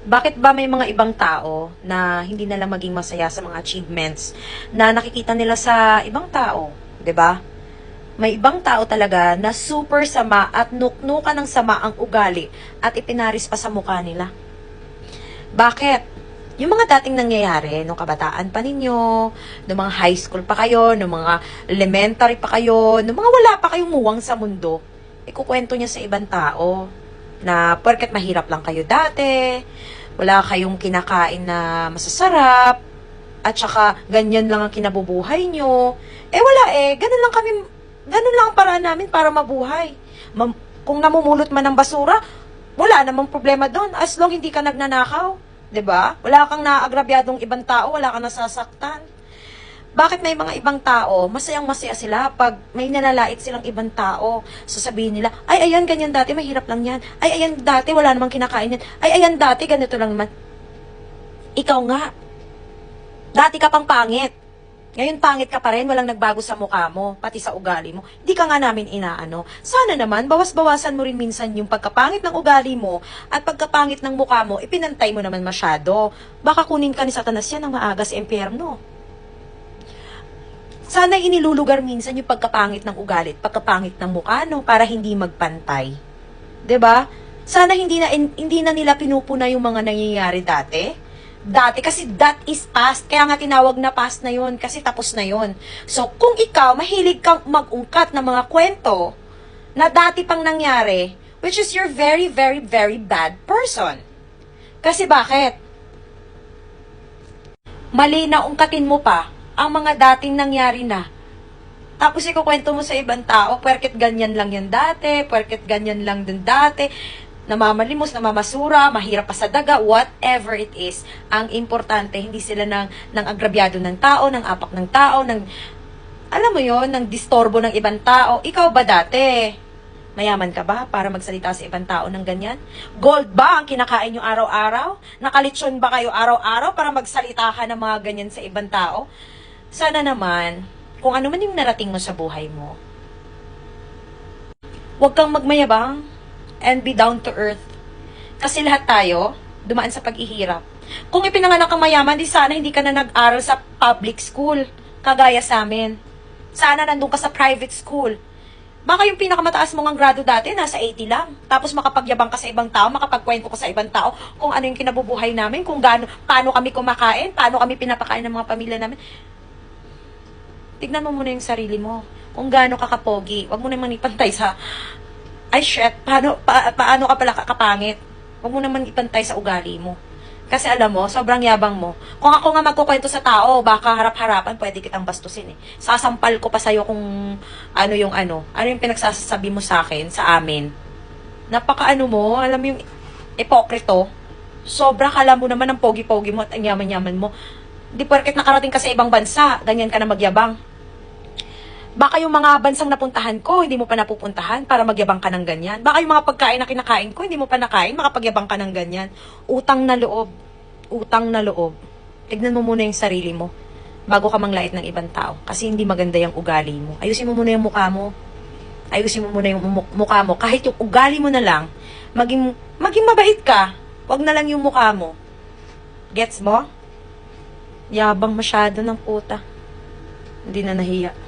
Bakit ba may mga ibang tao na hindi na lang maging masaya sa mga achievements na nakikita nila sa ibang tao, 'di ba? May ibang tao talaga na super sama at nuknukan ng sama ang ugali at ipinaris pa sa mukha nila. Bakit? Yung mga dating nangyayari, nung kabataan pa ninyo, nung mga high school pa kayo, nung mga elementary pa kayo, nung mga wala pa kayong muwang sa mundo, ikukwento niya sa ibang tao na porket mahirap lang kayo dati, wala kayong kinakain na masasarap, at saka ganyan lang ang kinabubuhay nyo. Eh wala eh, ganun lang ang paraan namin para mabuhay. Kung namumulot man ng basura, wala namang problema doon as long hindi ka nagnanakaw. 'Di ba? Wala kang naagrabyadong ibang tao, wala kang nasasaktan. Bakit may mga ibang tao, masayang-masaya sila pag may nalalait silang ibang tao. Sasabihin nila, ay ayan, ganyan dati, mahirap lang yan. Ay ayan, dati, wala namang kinakain yan. Ay ayan, dati, ganito lang naman. Ikaw nga, dati ka pang pangit. Ngayon pangit ka pa rin, walang nagbago sa mukha mo, pati sa ugali mo. Hindi ka nga namin inaano. Sana naman, bawas-bawasan mo rin minsan yung pagkapangit ng ugali mo at pagkapangit ng mukha mo, ipinantay mo naman masyado. Baka kunin ka ni Satanas yan ng maaga sa impyerno. Sana inilulugar minsan yung pagkapangit ng ugali at pagkapangit ng mukha, no, para hindi magpantay. 'Di ba? Sana hindi na nila pinupuna yung mga nangyayari dati kasi that is past. Kaya nga tinawag na past na yon kasi tapos na yon. So, kung ikaw, mahilig kang mag-ungkat ng mga kwento na dati pang nangyari, which is you're very, very, very bad person. Kasi bakit? Mali na ungkatin mo pa ang mga dating nangyari na. Tapos ikukwento mo sa ibang tao, puwerket ganyan lang yan dati, puwerket ganyan lang din dati, namamalimos, namamasura, mahirap pa sa daga, whatever it is. Ang importante, hindi sila ng agrabyado ng tao, ng apak ng tao, alam mo yon, ng distorbo ng ibang tao. Ikaw ba dati? Mayaman ka ba para magsalita sa ibang tao ng ganyan? Gold ba ang kinakain nyo araw-araw? Nakalitsyon ba kayo araw-araw para magsalita ka ng mga ganyan sa ibang tao? Sana naman, kung ano man yung narating mo sa buhay mo, huwag kang magmayabang and be down to earth. Kasi lahat tayo, dumaan sa paghihirap. Kung ipinanganak kang mayaman, di sana hindi ka na nag-aral sa public school, kagaya sa amin. Sana nandun ka sa private school. Baka yung pinakamataas mong ang grado dati, nasa 80 lang. Tapos makapagyabang ka sa ibang tao, makapagkwento ka sa ibang tao kung ano yung kinabubuhay namin, paano kami kumakain, paano kami pinapakain ng mga pamilya namin. Tignan mo muna yung sarili mo. Kung gaano ka kapogi, wag mo naman ipantay sa ay shit, paano ka pala kapangit? Huwag mo naman ipantay sa ugali mo. Kasi alam mo, sobrang yabang mo. Kung ako nga magkukwento sa tao, baka harap-harapan, pwede kitang bastusin eh. Sasampal ko pa sa'yo kung ano yung pinagsasabi mo sa akin, sa amin. Napaka-ano mo, alam mo yung ipokrito. Sobra kala mo naman ang pogi-pogi mo at ang yaman-yaman mo. Di porket nakarating ka sa ibang bansa, ganyan ka na magyabang. Baka yung mga bansang napuntahan ko, hindi mo pa napupuntahan para magyabang ka ng ganyan. Baka yung mga pagkain na kinakain ko, hindi mo pa nakain, makapagyabang ka ng ganyan. Utang na loob. Utang na loob. Tignan mo muna yung sarili mo bago ka manglait ng ibang tao. Kasi hindi maganda yung ugali mo. Ayusin mo muna yung mukha mo. Ayusin mo muna yung mukha mo. Kahit yung ugali mo na lang, maging mabait ka. Wag na lang yung mukha mo. Gets mo? Yabang masyado ng puta. Hindi na nahiya.